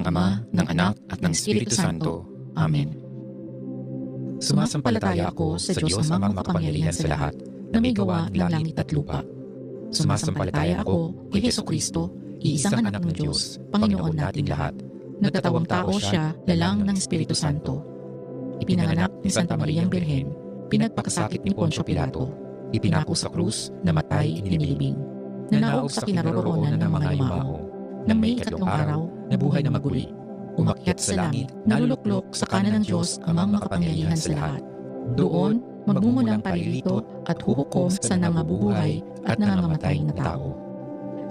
Ama, ng Anak, at ng Espiritu Santo. Amen. Sumasampalataya ako sa Diyos amang makapangyarihan sa lahat, na may gawa ng langit at lupa. Sumasampalataya ako kay Jesucristo, iisang anak ng Diyos, Panginoon nating lahat. Nagkatawang tao siya, lalang ng Espiritu Santo. Ipinanganak ni Santa Mariang Birhen, pinagpakasakit ni Poncio Pilato, ipinako sa krus, namatay, inilibing. Nanaog sa kinaroroonan ng mga yumao. Nang may ikatlong araw, nabuhay na maguli. Umakyat sa langit, naluluklok sa kanan ng Diyos amang makapangyarihan sa lahat. Doon, magmumulang paririto at huhukom sa nangabubuhay at nangangamatay na tao.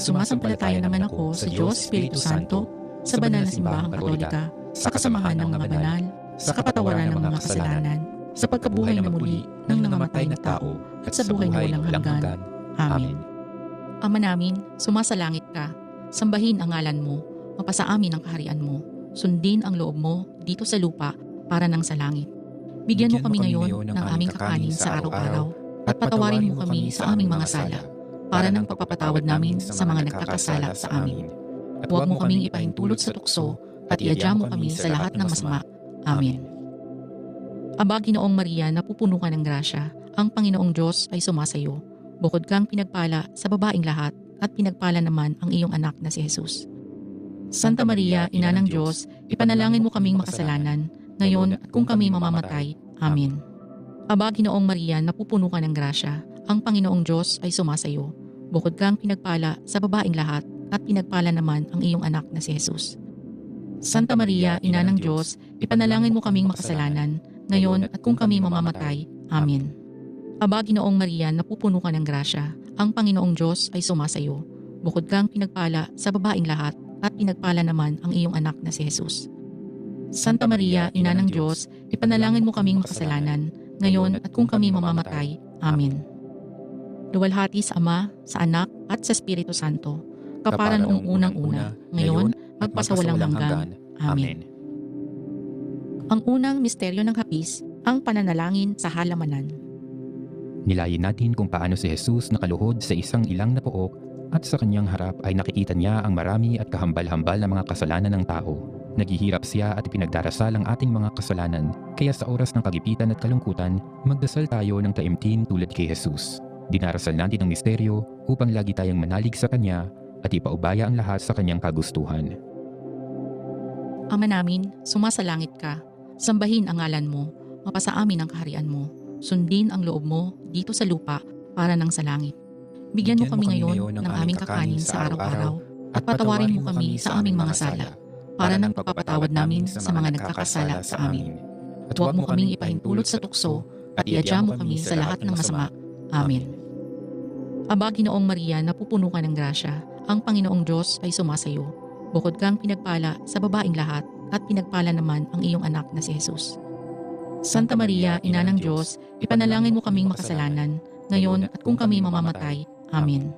Sumasampalataya naman ako sa Diyos Espiritu Santo, sa banal na simbahang Katolika, sa kasamahan ng mga banal, sa kapatawaran ng mga kasalanan, sa pagkabuhay na muli ng nangamatay na tao, at sa buhay na walang hanggan. Amen. Ama namin, sumasalangit ka. Sambahin ang ngalan mo, mapasa amin ang kaharian mo. Sundin ang loob mo dito sa lupa para nang sa langit. Bigyan mo kami ngayon ng aming kakanin sa araw-araw at patawarin mo kami sa aming mga sala para ng pagpapatawad namin sa mga nagkakasala sa amin. At huwag mo kaming ipahintulot sa tukso at iadya mo kami sa lahat ng masama. Amen. Aba, Ginoong Maria, napupuno ka ng grasya, ang Panginoong Diyos ay sumasayo. Bukod kang pinagpala sa babaing lahat at pinagpala naman ang iyong anak na si Jesus. Santa Maria, Ina ng Diyos, ipanalangin mo kaming makasalanan, ngayon at kung kami mamamatay. Amen. Aba, Ginoong Maria, napupuno ka ng grasya, ang Panginoong Diyos ay sumasayo. Bukod kang pinagpala sa babaing lahat at pinagpala naman ang iyong anak na si Jesus. Santa Maria, Ina ng Diyos, ipanalangin mo kaming makasalanan, ngayon at kung kami mamamatay. Amen. Aba, Ginoong Maria, napupuno ka ng grasya, ang Panginoong Diyos ay sumasayo. Bukod kang pinagpala sa babaing lahat at pinagpala naman ang iyong anak na si Jesus. Santa Maria, Ina ng Diyos, ipanalangin mo kaming makasalanan, ngayon at kung kami mamamatay. Amen. Luwalhati sa Ama, sa Anak, at sa Espiritu Santo, kapara noong unang-una, ngayon, magpasawalang hanggan. Amen. Ang unang misteryo ng hapis, ang pananalangin sa halamanan. Nilayin natin kung paano si Jesus nakaluhod sa isang ilang na pook at sa kanyang harap ay nakikita niya ang marami at kahambal-hambal na mga kasalanan ng tao. Naghihirap siya at pinagdarasal ang ating mga kasalanan, kaya sa oras ng kagipitan at kalungkutan, magdasal tayo ng taimtim tulad kay Jesus. Dinarasal natin ang misteryo upang lagi tayong manalig sa Kanya at ipaubaya ang lahat sa Kanyang kagustuhan. Ama namin, sumasalangit ka. Sambahin ang ngalan mo, mapasa amin ang kaharian mo. Sundin ang loob mo dito sa lupa para nang sa langit. Bigyan mo kami ngayon ng aming kakanin sa araw-araw at patawarin mo kami sa aming mga sala para ng pagpapatawad namin sa mga nagkakasala sa amin. At huwag mo kaming ipahintulot sa tukso at iadya mo kami sa lahat ng masama. Amen. Aba, Ginoong Maria, napupuno ka ng grasya, ang Panginoong Diyos ay sumasayo. Bukod kang pinagpala sa babaing lahat at pinagpala naman ang iyong anak na si Jesus. Santa Maria, Ina ng Diyos, ipanalangin mo kaming makasalanan, ngayon at kung kami mamamatay. Amen.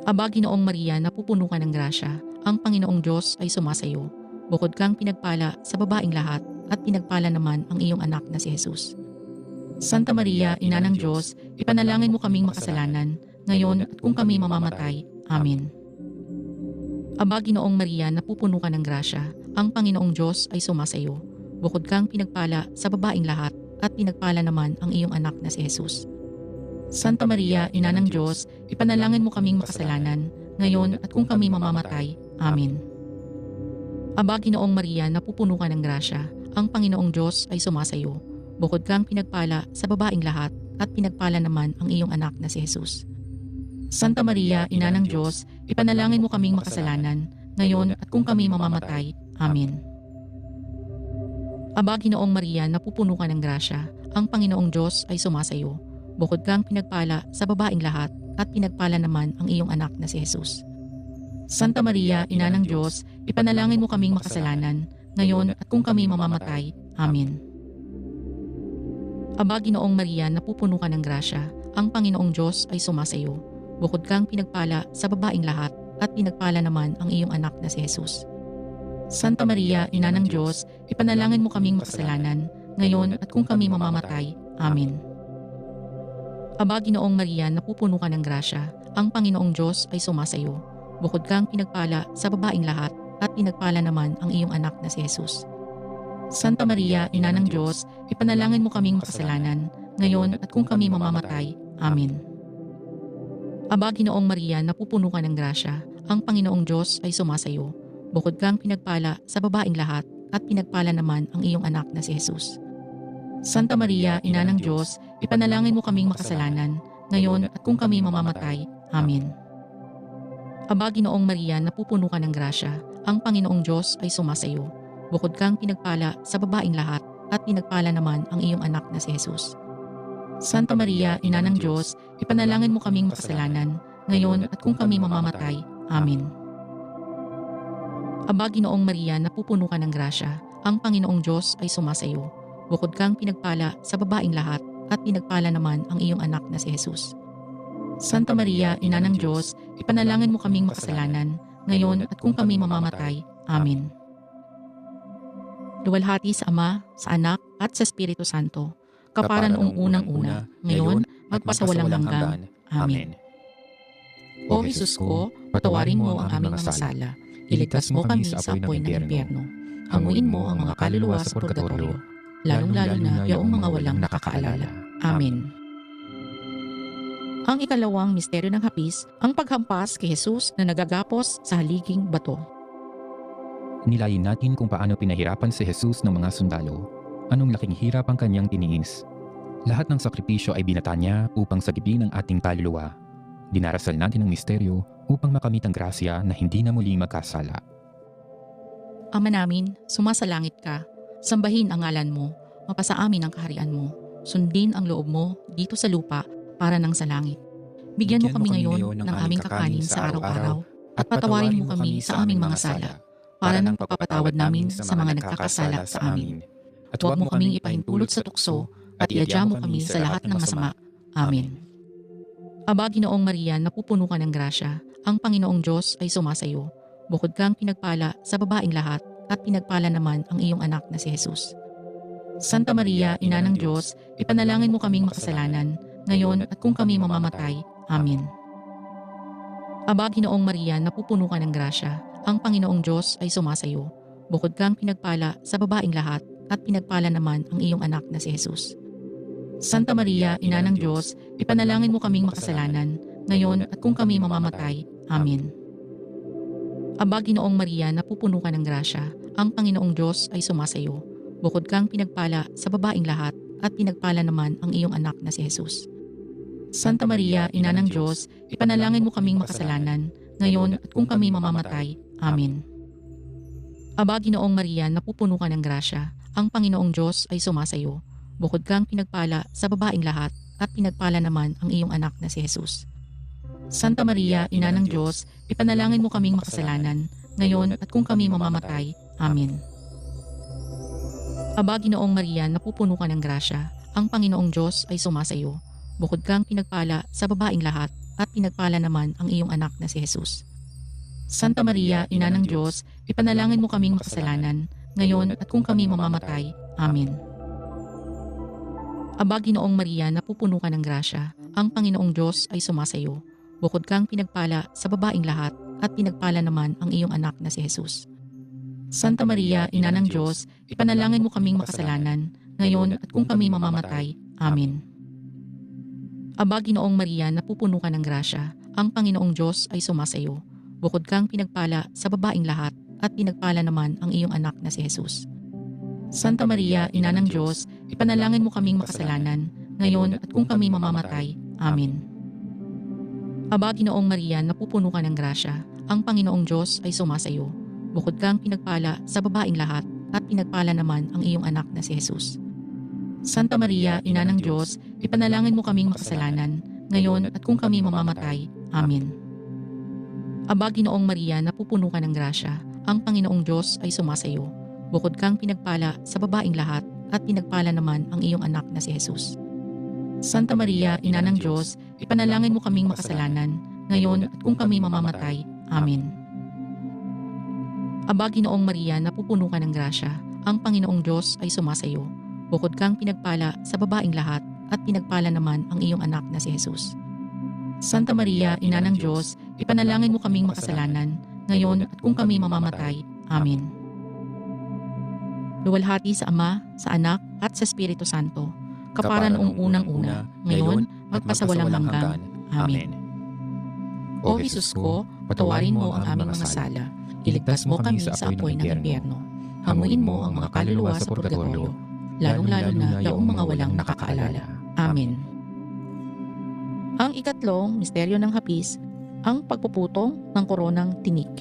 Aba, Ginoong Maria, napupuno ka ng grasya, ang Panginoong Diyos ay sumasayo. Bukod kang pinagpala sa babaing lahat at pinagpala naman ang iyong anak na si Jesus. Santa Maria, Ina ng Diyos, ipanalangin mo kaming makasalanan, ngayon at kung kami mamamatay. Amen. Aba, Ginoong Maria, napupuno ka ng grasya, ang Panginoong Diyos ay sumasayo. Bukod kang pinagpala sa babaing lahat at pinagpala naman ang iyong anak na si Jesus. Santa Maria, Ina ng Diyos, ipanalangin mo kaming makasalanan, ngayon at kung kami mamamatay. Amen. Aba, Ginoong Maria, napupuno ka ng grasya, ang Panginoong Diyos ay sumasayo. Bukod kang pinagpala sa babaing lahat at pinagpala naman ang iyong anak na si Jesus. Santa Maria, Ina ng Diyos, ipanalangin mo kaming makasalanan, ngayon at kung kami mamamatay. Amen. Aba, Ginoong Maria, napupuno ka ng grasya, ang Panginoong Diyos ay sumasayo. Bukod kang pinagpala sa babaing lahat at pinagpala naman ang iyong anak na si Jesus. Santa Maria, Ina ng Diyos, ipanalangin mo kaming makasalanan, ngayon at kung kami mamamatay. Amen. Aba, Ginoong Maria, napupuno ka ng grasya, ang Panginoong Diyos ay sumasayo. Bukod kang pinagpala sa babaing lahat at pinagpala naman ang iyong anak na si Jesus. Santa Maria, Ina ng Diyos, ipanalangin mo kaming makasalanan, ngayon at kung kami mamamatay. Amen. Aba, Ginoong Maria, napupuno ka ng grasya, ang Panginoong Diyos ay sumasayo. Bukod kang pinagpala sa babaing lahat at pinagpala naman ang iyong anak na si Jesus. Santa Maria, Ina ng Diyos, ipanalangin mo kaming makasalanan, ngayon at kung kami mamamatay. Amen. Aba, Ginoong Maria, napupuno ka ng grasya, ang Panginoong Diyos ay sumasayo. Bukod kang pinagpala sa babaeng lahat, at pinagpala naman ang iyong anak na si Jesus. Santa Maria, Ina ng Diyos, ipanalangin mo kaming makasalanan, ngayon at kung kami mamamatay. Amen. Aba, Ginoong Maria, napupuno ka ng grasya, ang Panginoong Diyos ay sumasayo. Bukod kang pinagpala sa babaeng lahat, at pinagpala naman ang iyong anak na si Jesus. Santa Maria, Ina ng Diyos, ipanalangin mo kaming makasalanan, ngayon at kung kami mamamatay. Amen. Aba, Ginoong Maria, napupuno ka ng grasya, ang Panginoong Diyos ay sumasayo. Bukod kang pinagpala sa babaeng lahat, at pinagpala naman ang iyong anak na si Jesus. Santa Maria, Ina ng Diyos, ipanalangin mo kaming makasalanan, ngayon at kung kami mamamatay. Amen. Luwalhati sa Ama, sa Anak, at sa Espiritu Santo, kapara noong unang-una, ngayon, magpasawalang hanggan. Amen. O Jesus ko, patawarin mo ang aming mga sala. Iligtas mo kami sa apoy ng impyerno. Hanguin mo ang mga kaluluwa sa purgatorio, lalong-lalo na yaong mga walang nakakaalala. Amen. Ang ikalawang misteryo ng hapis, ang paghampas kay Jesus na nagagapos sa haliging bato. Nilayin natin kung paano pinahirapan si Jesus ng mga sundalo. Anong laking hirap ang kanyang tiniis. Lahat ng sakripisyo ay binata niya upang sagipin ang ating kaluluwa. Dinarasal natin ang misteryo upang makamit ang grasya na hindi na muli magkasala. Ama namin, sumasalangit ka. Sambahin ang ngalan mo. Mapasa amin ang kaharian mo. Sundin ang loob mo dito sa lupa para nang sa langit. Bigyan mo kami ngayon ng aming kakanin sa araw-araw at patawarin mo kami sa aming mga sala para nang pagpapatawad namin sa mga nagkakasala sa amin. At huwag mo kaming ipahintulot sa tukso at iadya mo kami sa lahat ng masama. Amen. Aba, Ginoong Maria, napupuno ka ng grasya, ang Panginoong Diyos ay sumasayo. Bukod kang pinagpala sa babaeng lahat, at pinagpala naman ang iyong anak na si Jesus. Santa Maria, Ina ng Diyos, ipanalangin mo kaming makasalanan, ngayon at kung kami mamamatay. Amen. Aba, Ginoong Maria, napupuno ka ng grasya, ang Panginoong Diyos ay sumasayo. Bukod kang pinagpala sa babaeng lahat, at pinagpala naman ang iyong anak na si Jesus. Santa Maria, Ina ng Diyos, ipanalangin mo kaming makasalanan, ngayon at kung kami mamamatay. Amen. Aba, Ginoong Maria, napupuno ka ng grasya, ang Panginoong Diyos ay sumasayo. Bukod kang pinagpala sa babaeng lahat, at pinagpala naman ang iyong anak na si Jesus. Santa Maria, Ina ng Diyos, ipanalangin mo kaming makasalanan, ngayon at kung kami mamamatay. Amen. Aba, Ginoong Maria, napupuno ka ng grasya, ang Panginoong Diyos ay sumasayo. Bukod kang pinagpala sa babaeng lahat, at pinagpala naman ang iyong anak na si Jesus. Santa Maria, Ina ng Diyos, ipanalangin mo kaming makasalanan, ngayon at kung kami mamamatay. Amen. Aba, Ginoong Maria, napupuno ka ng grasya, ang Panginoong Diyos ay sumasayo. Bukod kang pinagpala sa babaeng lahat, at pinagpala naman ang iyong anak na si Jesus. Santa Maria, Ina ng Diyos, ipanalangin mo kaming makasalanan, ngayon at kung kami mamamatay. Amen. Aba, Ginoong Maria, napupuno ka ng grasya, ang Panginoong Diyos ay sumasayo. Bukod kang pinagpala sa babaeng lahat, at pinagpala naman ang iyong anak na si Jesus. Santa Maria, Ina ng Diyos, ipanalangin mo kaming makasalanan, ngayon at kung kami mamamatay. Amen. Aba, Ginoong Maria, napupuno ka ng grasya, ang Panginoong Diyos ay sumasayo. Bukod kang pinagpala sa babaeng lahat, at pinagpala naman ang iyong anak na si Jesus. Santa Maria, Ina ng Diyos, ipanalangin mo kaming makasalanan, ngayon at kung kami mamamatay. Amen. Aba, Ginoong Maria, napupuno ka ng grasya, ang Panginoong Diyos ay sumasayo. Bukod kang pinagpala sa babaeng lahat, at pinagpala naman ang iyong anak na si Jesus. Santa Maria, Ina ng Diyos, ipanalangin mo kaming makasalanan, ngayon at kung kami mamamatay. Amen. Aba, Ginoong Maria, napupuno ka ng grasya, ang Panginoong Diyos ay sumasayo. Bukod kang pinagpala sa babaeng lahat, at pinagpala naman ang iyong anak na si Jesus. Santa Maria, Ina ng Diyos, ipanalangin mo kaming makasalanan, ngayon at kung kami mamamatay. Amen. Aba, Ginoong Maria, napupuno ka ng grasya, ang Panginoong Diyos ay sumasayo. Bukod kang pinagpala sa babaeng lahat, at pinagpala naman ang iyong anak na si Jesus. Santa Maria, Ina ng Diyos, ipanalangin mo kaming makasalanan, ngayon at kung kami mamamatay. Amen. Luwalhati sa Ama, sa Anak, at sa Espiritu Santo, kapara noong unang-una, ngayon, magpasawalang hanggan. Amen. O Jesus ko, patawarin mo ang aming mga sala, iligtas mo kami sa apoy ng impyerno, hanguin mo ang mga kaluluwa sa purgatorio, lalong-lalo na yaong mga walang nakakaalala. Amen. Ang ikatlong misteryo ng hapis, ang pagpuputong ng koronang tinik.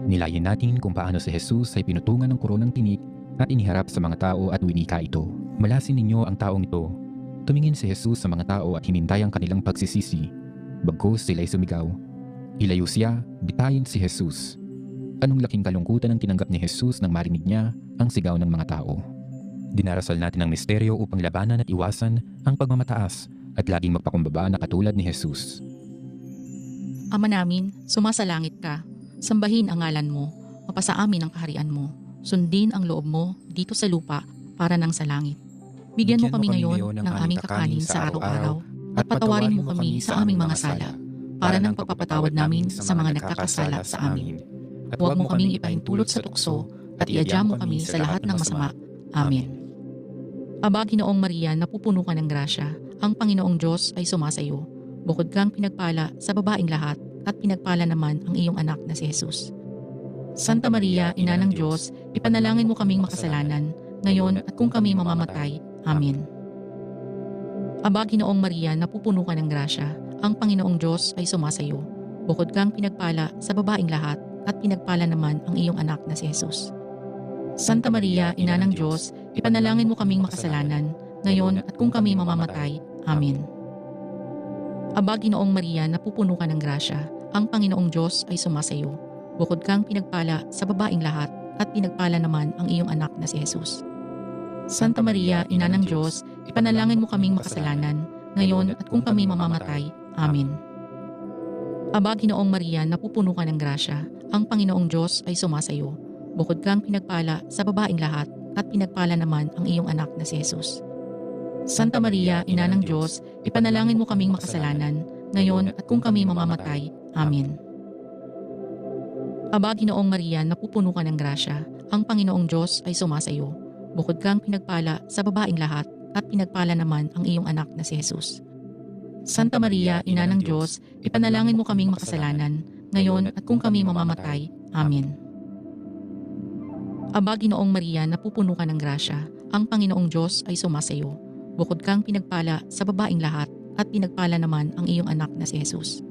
Nilayan natin kung paano si Jesus ay pinutungan ng koronang tinik at iniharap sa mga tao at winika ito. Malasin ninyo ang taong ito. Tumingin si Jesus sa mga tao at hinintay ang kanilang pagsisisi. Bagkus sila'y sumigaw. Ilayo siya, bitayin si Jesus. Anong laking kalungkutan ang tinanggap ni Jesus nang marinig niya ang sigaw ng mga tao. Dinarasal natin ang misteryo upang labanan at iwasan ang pagmamataas at laging magpakumbaba na katulad ni Jesus. Ama namin, sumasalangit ka. Sambahin ang ngalan mo. Mapasa amin ang kaharian mo. Sundin ang loob mo dito sa lupa para nang sa langit. Bigyan mo kami ngayon ng aming kakanin sa araw-araw at patawarin mo kami sa aming mga sala para nang pagpapatawad namin sa mga nagkakasala sa amin. At huwag mo kaming ipahintulot sa tukso at iadya mo kami sa lahat ng masama. Amen. Aba, Ginoong Maria, napupuno ka ng grasya. Ang Panginoong Diyos ay sumasayo. Bukod kang pinagpala sa babaeng lahat at pinagpala naman ang iyong anak na si Jesus. Santa Maria, Ina ng Diyos, ipanalangin mo kaming makasalanan, ngayon at kung kami mamamatay. Amen. Aba, Ginoong Maria, napupuno ka ng grasya. Ang Panginoong Diyos ay sumasayo. Bukod kang pinagpala sa babaeng lahat at pinagpala naman ang iyong anak na si Jesus. Santa Maria, Ina ng Diyos, ipanalangin mo kaming makasalanan, ngayon at kung kami mamamatay. Amen. Aba, Ginoong Maria, napupuno ka ng grasya. Ang Panginoong Diyos ay sumasayo. Bukod kang pinagpala sa babaeng lahat at pinagpala naman ang iyong anak na si Jesus. Santa Maria, Ina ng Diyos, ipanalangin mo kaming makasalanan, ngayon at kung kami mamamatay. Amen. Aba, Ginoong Maria, napupuno ka ng grasya. Ang Panginoong Diyos ay sumasayo. Bukod kang pinagpala sa babaeng lahat at pinagpala naman ang iyong anak na si Jesus. Santa Maria, Ina ng Diyos, ipanalangin mo kaming makasalanan, ngayon at kung kami mamamatay. Amen. Aba, Ginoong Maria, napupuno ka ng grasya. Ang Panginoong Diyos ay sumasayo. Bukod kang pinagpala sa babaeng lahat at pinagpala naman ang iyong anak na si Jesus. Santa Maria, Ina ng Diyos, ipanalangin mo kaming makasalanan, ngayon at kung kami mamamatay. Amen. Aba, Ginoong Maria, napupuno ka ng grasya. Ang Panginoong Diyos ay sumasayo. Bukod kang pinagpala sa babaeng lahat at pinagpala naman ang iyong anak na si Jesus.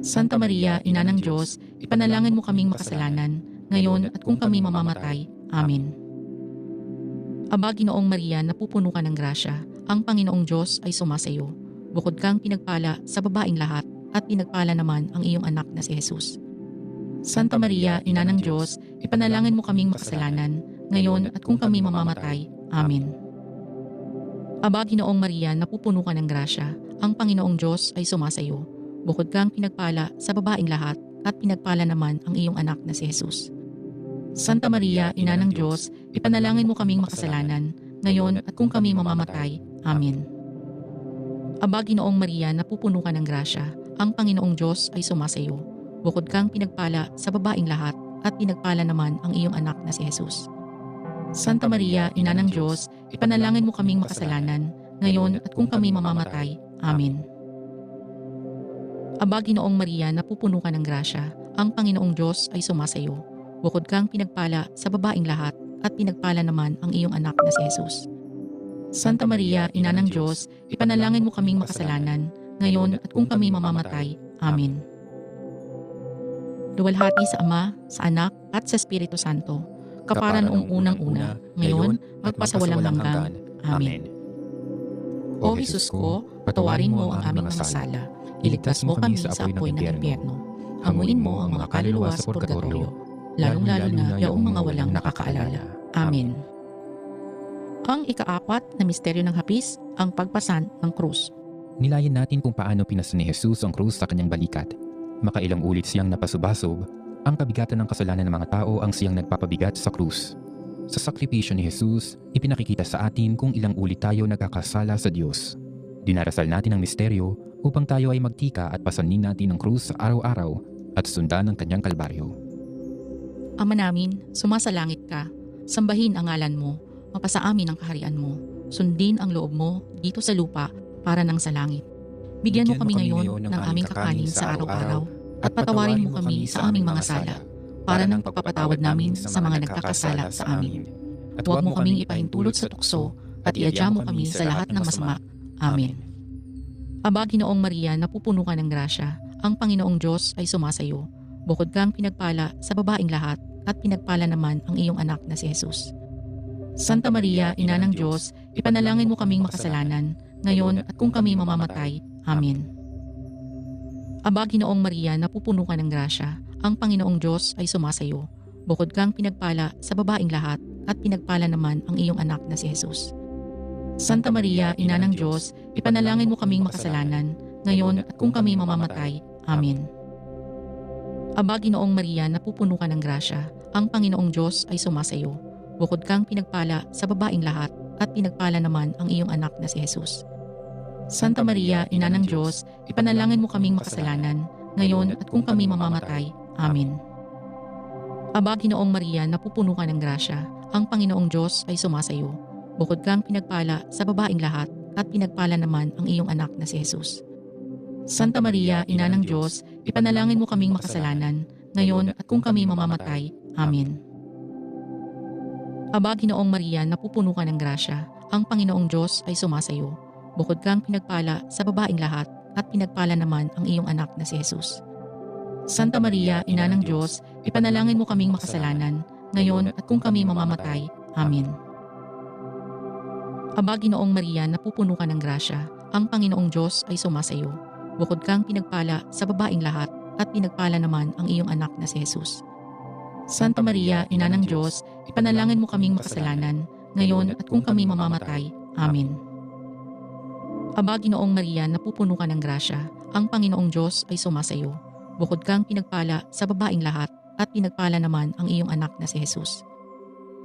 Santa Maria, Ina ng Diyos, ipanalangin mo kaming makasalanan, ngayon at kung kami mamamatay. Amen. Aba, Ginoong Maria, napupuno ka ng grasya. Ang Panginoong Diyos ay sumasayo. Bukod kang pinagpala sa babaeng lahat at pinagpala naman ang iyong anak na si Jesus. Santa Maria, Ina ng Diyos, ipanalangin mo kaming makasalanan, ngayon at kung kami mamamatay. Amen. Aba, Ginoong Maria, napupuno ka ng grasya. Ang Panginoong Diyos ay sumasayo. Bukod kang pinagpala sa babaeng lahat at pinagpala naman ang iyong anak na si Jesus. Santa Maria, Ina ng Diyos, ipanalangin mo kaming makasalanan, ngayon at kung kami mamamatay. Amen. Aba, Ginoong Maria, napupuno ka ng grasya. Ang Panginoong Diyos ay sumasayo. Bukod kang pinagpala sa babaeng lahat at pinagpala naman ang iyong anak na si Jesus. Santa Maria, Ina ng Diyos, ipanalangin mo kaming makasalanan, ngayon at kung kami mamamatay. Amen. Aba, Ginoong Maria, napupuno ka ng grasya. Ang Panginoong Diyos ay sumasayo. Bukod kang pinagpala sa babaeng lahat at pinagpala naman ang iyong anak na si Jesus. Santa Maria, Ina ng Diyos, ipanalangin mo kaming makasalanan, ngayon at kung kami mamamatay. Amen. Luwalhati sa Ama, sa Anak, at sa Espiritu Santo, kapara noong unang-una, ngayon, magpasawalang hanggan. Amen. O Jesus ko, patawarin mo ang aming mga sala, iligtas mo kami sa apoy ng impyerno, hanguin mo ang mga kaluluwa sa purgatorio, lalong-lalo na yaong mga walang nakakaalala. Amen. Ang ikaapat na misteryo ng hapis, ang pagpasan ng krus. Nilayan natin kung paano pinasa ni Jesus ang krus sa kanyang balikat. Makailang ulit siyang napasubasob, ang kabigatan ng kasalanan ng mga tao ang siyang nagpapabigat sa krus. Sa sakripisyo ni Jesus, ipinakikita sa atin kung ilang ulit tayo nagkakasala sa Diyos. Dinarasal natin ang misteryo upang tayo ay magtika at pasanin natin ang krus sa araw-araw at sundan ang kanyang kalbaryo. Ama namin, sumasalangit ka. Sambahin ang ngalan mo. Mapasa amin ang kaharian mo. Sundin ang loob mo dito sa lupa para nang sa langit. Bigyan mo kami ngayon ng aming kakanin sa araw-araw at patawarin mo kami sa aming mga sala para ng pagpapatawad namin sa mga nagkakasala sa amin. At huwag mo kaming ipahintulot sa tukso at iadya mo kami sa lahat ng masama. Amen. Aba, Ginoong Maria, napupuno ka ng grasya. Ang Panginoong Diyos ay sumasayo. Bukod kang pinagpala sa babaeng lahat at pinagpala naman ang iyong anak na si Jesus. Santa Maria, Ina ng Diyos, ipanalangin mo kaming makasalanan, ngayon at kung kami mamamatay. Amen. Aba, Ginoong Maria, napupuno ka ng grasya. Ang Panginoong Diyos ay sumasayo. Bukod kang pinagpala sa babaeng lahat at pinagpala naman ang iyong anak na si Jesus. Santa Maria, Ina ng Diyos, ipanalangin mo kaming makasalanan, ngayon at kung kami mamamatay. Amen. Aba, Ginoong Maria, napupuno ka ng grasya. Ang Panginoong Diyos ay sumasayo. Bukod kang pinagpala sa babaeng lahat at pinagpala naman ang iyong anak na si Jesus. Santa Maria, Ina ng Diyos, ipanalangin mo kaming makasalanan, ngayon at kung kami mamamatay. Amen. Aba, Ginoong Maria, napupuno ka ng grasya. Ang Panginoong Diyos ay sumasayo. Bukod kang pinagpala sa babaeng lahat at pinagpala naman ang iyong anak na si Jesus. Santa Maria, Ina ng Diyos, ipanalangin mo kaming makasalanan, ngayon at kung kami mamamatay. Amen. Aba, Ginoong Maria, napupuno ka ng grasya. Ang Panginoong Diyos ay sumasayo. Bukod kang pinagpala sa babaeng lahat at pinagpala naman ang iyong anak na si Jesus. Santa Maria, Ina ng Diyos, ipanalangin mo kaming makasalanan, ngayon at kung kami mamamatay. Amen. Aba, Ginoong Maria, napupuno ka ng grasya. Ang Panginoong Diyos ay sumasayo. Bukod kang pinagpala sa babaeng lahat at pinagpala naman ang iyong anak na si Jesus. Santa Maria, Ina ng Diyos, ipanalangin mo kaming makasalanan, ngayon at kung kami mamamatay. Amen. Aba, Ginoong Maria, napupuno ka ng grasya. Ang Panginoong Diyos ay sumasayo. Bukod kang pinagpala sa babaeng lahat at pinagpala naman ang iyong anak na si Jesus.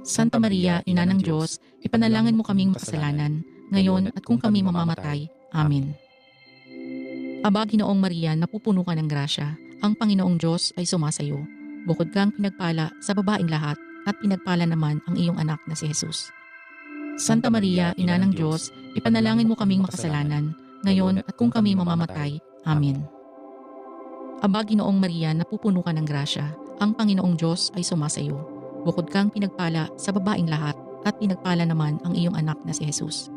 Santa Maria, Ina ng Diyos, ipanalangin mo kaming makasalanan, ngayon at kung kami mamamatay. Amen. Aba, Ginoong Maria, napupuno ka ng grasya. Ang Panginoong Diyos ay sumasayo. Bukod kang pinagpala sa babaeng lahat at pinagpala naman ang iyong anak na si Jesus. Santa Maria, Ina ng Diyos, ipanalangin mo kaming makasalanan, ngayon at kung kami mamamatay. Amen. Aba, Ginoong Maria, napupuno ka ng grasya. Ang Panginoong Diyos ay sumasayo. Bukod kang pinagpala sa babaeng lahat at pinagpala naman ang iyong anak na si Jesus.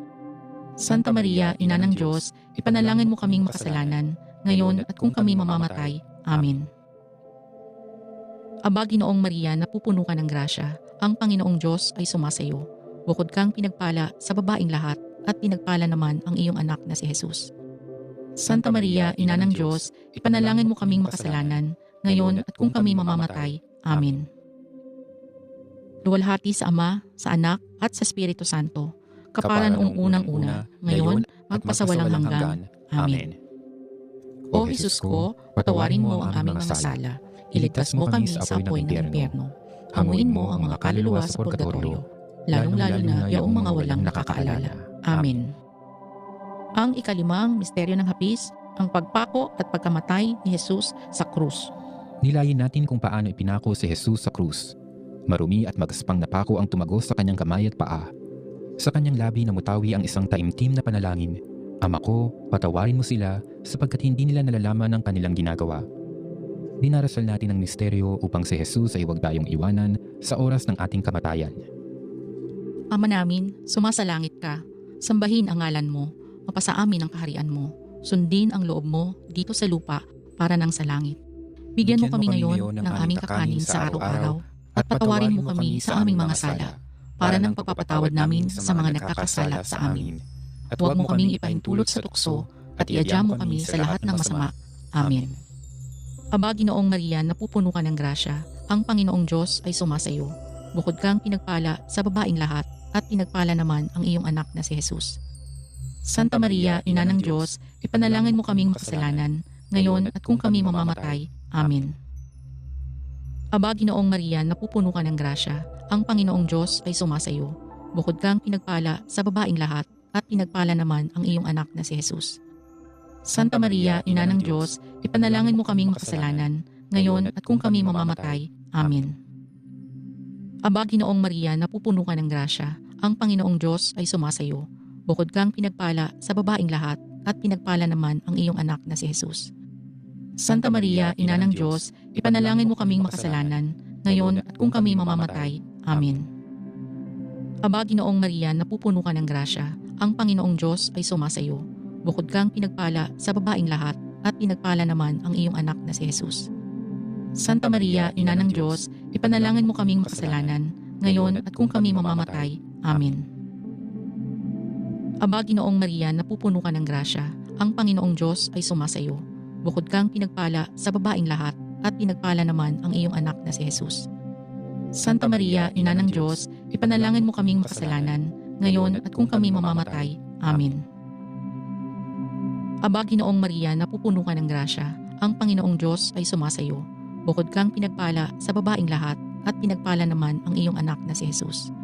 Santa Maria, Ina ng Diyos, ipanalangin mo kaming makasalanan, ngayon at kung kami mamamatay. Amen. Aba, Ginoong Maria, napupuno ka ng grasya. Ang Panginoong Diyos ay sumasayo. Bukod kang pinagpala sa babaeng lahat at pinagpala naman ang iyong anak na si Jesus. Santa Maria, Ina ng Diyos, ipanalangin mo kaming makasalanan, ngayon at kung kami mamamatay. Amen. Luwalhati sa Ama, sa Anak, at sa Espiritu Santo, kapara noong unang-una, ngayon, magpasawalang hanggan. Amen. O Jesus ko, patawarin mo ang aming mga sala, iligtas mo kami sa apoy ng impyerno, hamuin mo ang mga kaluluwa sa purgatorio, lalong-lalo na yaong mga walang nakakaalala. Amen. Ang ikalimang misteryo ng hapis, ang pagpako at pagkamatay ni Jesus sa krus. Nilayin natin kung paano ipinako si Jesus sa krus. Marumi at magaspang na pako ang tumagos sa kanyang kamay at paa. Sa kanyang labi namutawi ang isang taimtim na panalangin. Ama ko, patawarin mo sila sapagkat hindi nila nalalaman ang kanilang ginagawa. Dinarasal natin ang misteryo upang si Jesus ay huwag tayong iwanan sa oras ng ating kamatayan. Ama namin, sumasalangit ka. Sambahin ang ngalan mo. Mapasa amin ang kaharian mo. Sundin ang loob mo dito sa lupa para nang sa langit. Bigyan mo kami ngayon ng aming kakanin sa araw-araw at patawarin mo kami sa aming mga sala para ng pagpapatawad namin sa mga nagkakasala sa amin. At huwag mo kaming ipahintulot sa tukso at iadya mo kami sa lahat ng masama. Amen. Aba, Ginoong Maria, napupuno ka ng grasya. Ang Panginoong Diyos ay sumasayo. Bukod kang pinagpala sa babaeng lahat at pinagpala naman ang iyong anak na si Jesus. Santa Maria, Ina ng Diyos, ipanalangin mo kaming makasalanan, ngayon at kung kami mamamatay. Amen. Aba, Ginoong Maria, napupuno ka ng grasya. Ang Panginoong Diyos ay sumasayo. Bukod kang pinagpala sa babaeng lahat at pinagpala naman ang iyong anak na si Jesus. Santa Maria, Ina ng Diyos, ipanalangin mo kaming makasalanan, ngayon at kung kami mamamatay. Amen. Aba, Ginoong Maria, napupuno ka ng grasya, ang Panginoong Diyos ay sumasayo. Bukod kang pinagpala sa babaeng lahat, at pinagpala naman ang iyong anak na si Jesus. Santa Maria, Ina ng Diyos, ipanalangin mo kaming makasalanan, ngayon at kung kami mamamatay. Amen. Aba, Ginoong Maria, napupuno ka ng grasya, ang Panginoong Diyos ay sumasayo. Bukod kang pinagpala sa babaeng lahat, at pinagpala naman ang iyong anak na si Jesus. Santa Maria, Ina ng Diyos, ipanalangin mo kaming makasalanan, ngayon at kung kami mamamatay. Amen. Aba, Ginoong Maria, napupuno ka ng grasya, ang Panginoong Diyos ay sumasayo. Bukod kang pinagpala sa babaeng lahat, at pinagpala naman ang iyong anak na si Jesus. Santa Maria, Ina ng Diyos, ipanalangin mo kaming makasalanan, ngayon at kung kami mamamatay. Amen. Aba, Ginoong Maria, napupuno ka ng grasya, ang Panginoong Diyos ay sumasayo. Bukod kang pinagpala sa babaeng lahat, at pinagpala naman ang iyong anak na si Jesus.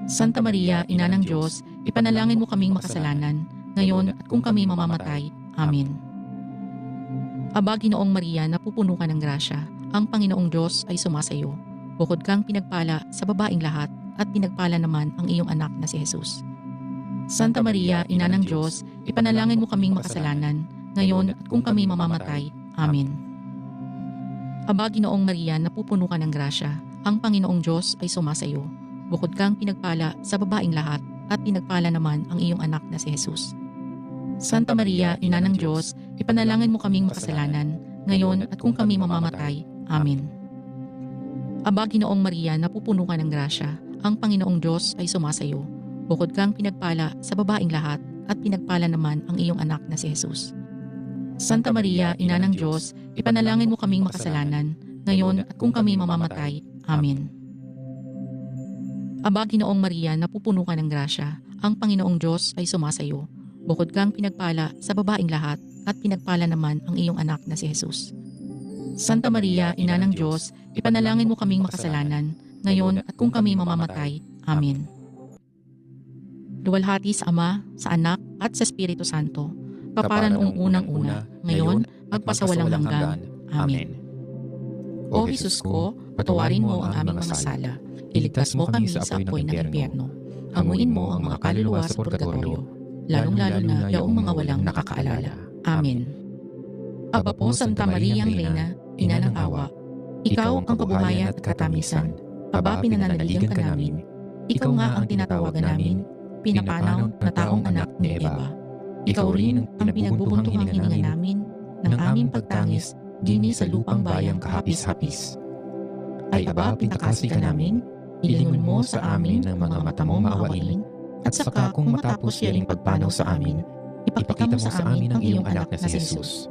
Santa Maria, Ina ng Diyos, ipanalangin mo kaming makasalanan, ngayon at kung kami mamamatay. Amen. Aba, Ginoong Maria, napupuno ka ng grasya, ang Panginoong Diyos ay sumasayo. Bukod kang pinagpala sa babaeng lahat, at pinagpala naman ang iyong anak na si Jesus. Santa Maria, Ina ng Diyos, ipanalangin mo kaming makasalanan, ngayon at kung kami mamamatay. Amen. Aba, Ginoong Maria, napupuno ka ng grasya, ang Panginoong Diyos ay sumasayo. Bukod kang pinagpala sa babaeng lahat, at pinagpala naman ang iyong anak na si Jesus. Santa Maria, Ina ng Diyos, ipanalangin mo kaming makasalanan, ngayon at kung kami mamamatay. Amen. Aba, Ginoong Maria, napupuno ka ng grasya, ang Panginoong Diyos ay sumasayo. Bukod kang pinagpala sa babaeng lahat, at pinagpala naman ang iyong anak na si Jesus. Santa Maria, Ina ng Diyos, ipanalangin mo kaming makasalanan, ngayon at kung kami mamamatay. Amen. Aba, Ginoong Maria, napupuno ka ng grasya, ang Panginoong Diyos ay sumasayo. Bukod kang pinagpala sa babaeng lahat, at pinagpala naman ang iyong anak na si Jesus. Santa Maria, Ina ng Diyos, ipanalangin mo kaming makasalanan, ngayon at kung kami mamamatay. Amen. Luwalhati sa Ama, sa Anak, at sa Espiritu Santo, kapara noong unang-una, ngayon, magpasawalang hanggan. Amen. O Jesus ko, patawarin mo ang aming mga sala, iligtas mo kami sa apoy ng impyerno, amuin mo ang mga kaluluwa sa purgatorio, lalong-lalo na yaong mga walang nakakaalala. Amen. Aba po, Santa Maria ang Reyna, Ina ng Awa, ikaw ang kabuhayan at katamisan. Aba, pinananaligan ka namin. Ikaw nga ang tinatawagan namin, pinapanaw na taong anak ni Eva. Ikaw rin ang pinagbubuntuhang hininga namin ng aming pagtangis dini sa lupang bayang kahapis-hapis. Ay aba, pinakasi ka namin, ilingon mo sa amin ng mga mata mo maawain, at saka kung matapos yaring pagpanaw sa amin, ipakita mo sa amin ang iyong anak na si Jesus.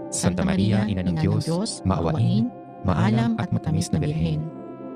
Santa Maria, Ina ng Diyos, maawain, maalam at matamis na Birhen.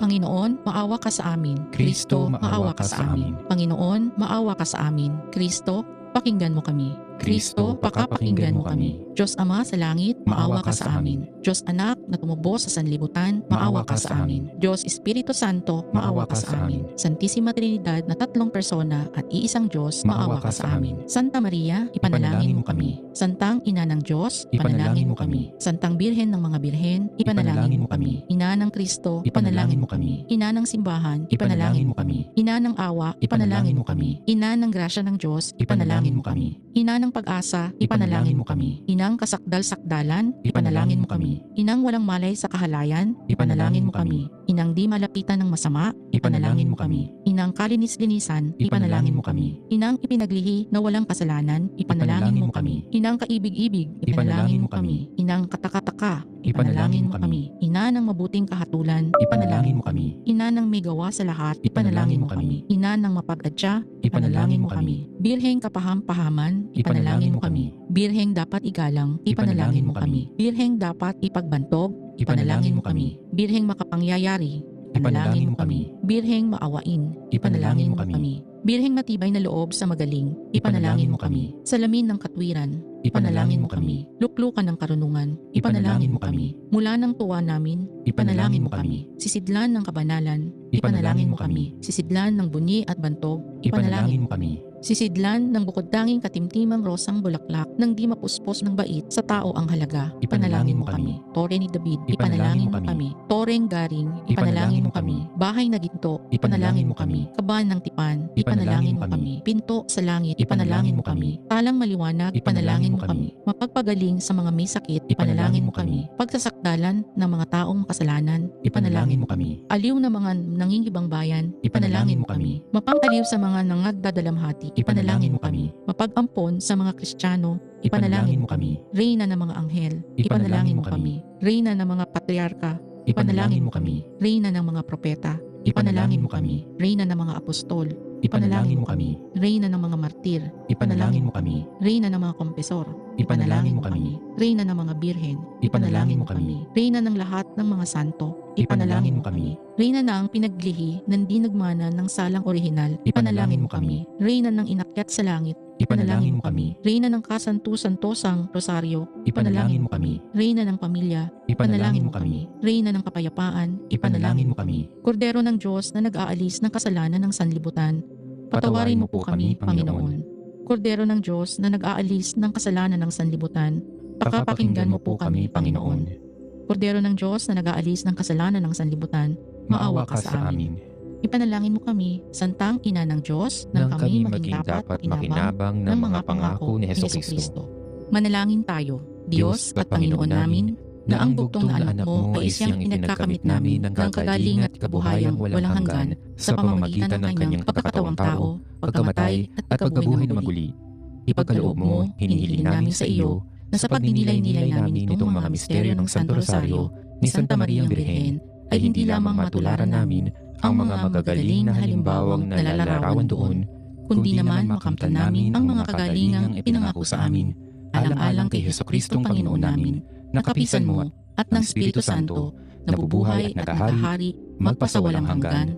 Panginoon, maawa ka sa amin. Kristo, maawa ka sa amin. Panginoon, maawa ka sa amin. Kristo, pakinggan mo kami. Kristo, pakapakinggan mo kami. Diyos Ama sa langit, maawa ka sa amin. Diyos Anak na tumubo sa sanlibutan, maawa ka sa amin. Diyos Espiritu Santo, maawa ka sa amin. Santissima Trinidad na tatlong persona at iisang Diyos, maawa ka sa amin. Santa Maria, ipanalangin mo kami. Santang Ina ng Diyos, ipanalangin mo kami. Santang Birhen ng mga Birhen, ipanalangin mo kami. Ina ng Kristo, ipanalangin mo kami. Ina ng Simbahan, ipanalangin mo kami. Ina ng Awa, ipanalangin mo kami. Ina ng Grasya ng Diyos, ipanalangin mo kami. Ina ng Pag-asa, ipanalangin mo kami. Inang kasakdal-sakdalan, ipanalangin mo kami. Inang walang malay sa kahalayan, ipanalangin mo kami. Inang di malapitan ng masama, ipanalangin mo kami. Inang kalinis-linisan, ipanalangin mo kami. Inang ipinaglihi na walang kasalanan, ipanalangin mo kami. Inang kaibig-ibig, ipanalangin mo kami. Inang katakataka, ipanalangin mo kami. Ina ng mabuting kahatulan, ipanalangin mo kami. Ina ng may gawa sa lahat, ipanalangin mo kami. Ina ng mapag-adya, ipanalangin mo kami. Birheng kapaham-pahaman, ipanalangin mo kami. Birheng dapat igalang, ipanalangin mo kami. Birheng dapat ipagbantog, ipanalangin mo kami. Birheng makapangyayari, ipanalangin mo kami. Birheng maawain, ipanalangin mo kami. Birheng matibay na loob sa magaling, ipanalangin mo kami. Salamin ng katwiran, ipanalangin mo kami. Luklukan ng karunungan, ipanalangin mo kami. Mula ng tuwa namin, ipanalangin mo kami. Sisidlan ng kabanalan, ipanalangin mo kami. Sisidlan ng bunyi at bantog, ipanalangin mo kami. Sisidlan ng bukod-tanging katimtimang rosang bulaklak nang di mapuspos ng bait sa tao ang halaga. Ipanalangin mo kami. Tore ni David, ipanalangin mo kami. Toreng garing, ipanalangin mo kami. Bahay na ginto, ipanalangin mo kami. Kaban ng tipan, ipanalangin mo kami. Pinto sa langit, ipanalangin mo kami. Talang maliwanag, ipanalangin mo kami. Mapagpagaling sa mga may sakit, ipanalangin mo kami. Pagsasakdalan ng mga taong makasalanan, ipanalangin mo kami. Aliw na mga nangingibang bayan, ipanalangin mo kami. Mapangaliw sa mga nangagdadalamhati, ipanalangin mo kami. Mapag-ampon sa mga Kristiyano, ipanalangin mo kami. Reyna ng mga anghel, ipanalangin mo kami. Reyna ng mga patriarka, ipanalangin mo kami. Reyna ng mga propeta, ipanalangin mo kami. Reyna ng mga apostol, ipanalangin mo kami. Reyna ng mga martir, ipanalangin mo kami. Reyna ng mga kompesor, ipanalangin mo kami. Reyna ng mga birhen, ipanalangin mo kami. Reyna ng lahat ng mga santo, ipanalangin mo kami. Reyna na ang pinaglihi ng di nagmana ng salang orihinal, ipanalangin mo kami. Reyna ng inakyat sa langit, ipanalangin mo kami. Reyna ng kasantu-santosang rosaryo, ipanalangin mo kami. Reyna ng pamilya, ipanalangin mo kami. Reyna ng kapayapaan, ipanalangin mo kami. Kordero ng Diyos na nag-aalis ng kasalanan ng sanlibutan, patawarin mo po kami, Panginoon. Kordero ng Diyos na nag-aalis ng kasalanan ng sanlibutan, pakapakinggan mo po kami, Panginoon. Kordero ng Diyos na nag-aalis ng kasalanan ng sanlibutan, maawa ka sa amin. Ipanalangin mo kami, Santang Ina ng Diyos, nang kami maging dapat makinabang ng mga pangako ni Hesukristo. Manalangin tayo, Diyos at Panginoon namin, na ang bugtong na anak mo ay siyang pinagkakamit namin ng kagalingan at kabuhayang walang hanggan sa pamamagitan ng kanyang pagkakatawang tao, pagkamatay at pagkabuhay na maguli. Ipagkaloob mo, hinihiling namin sa iyo, na sa pagninilay-nilay namin itong mga misteryo ng Santo Rosario ni Santa Mariang Birhen, ay hindi lamang matularan namin ang mga magagaling na halimbawang nalalarawan doon, kundi naman makamtan namin ang mga kagalingang ipinangako sa amin, alang-alang kay Jesucristong Panginoon namin, na kapisan mo at ng Espiritu Santo, nabubuhay at nagahari, magpasawalang hanggan.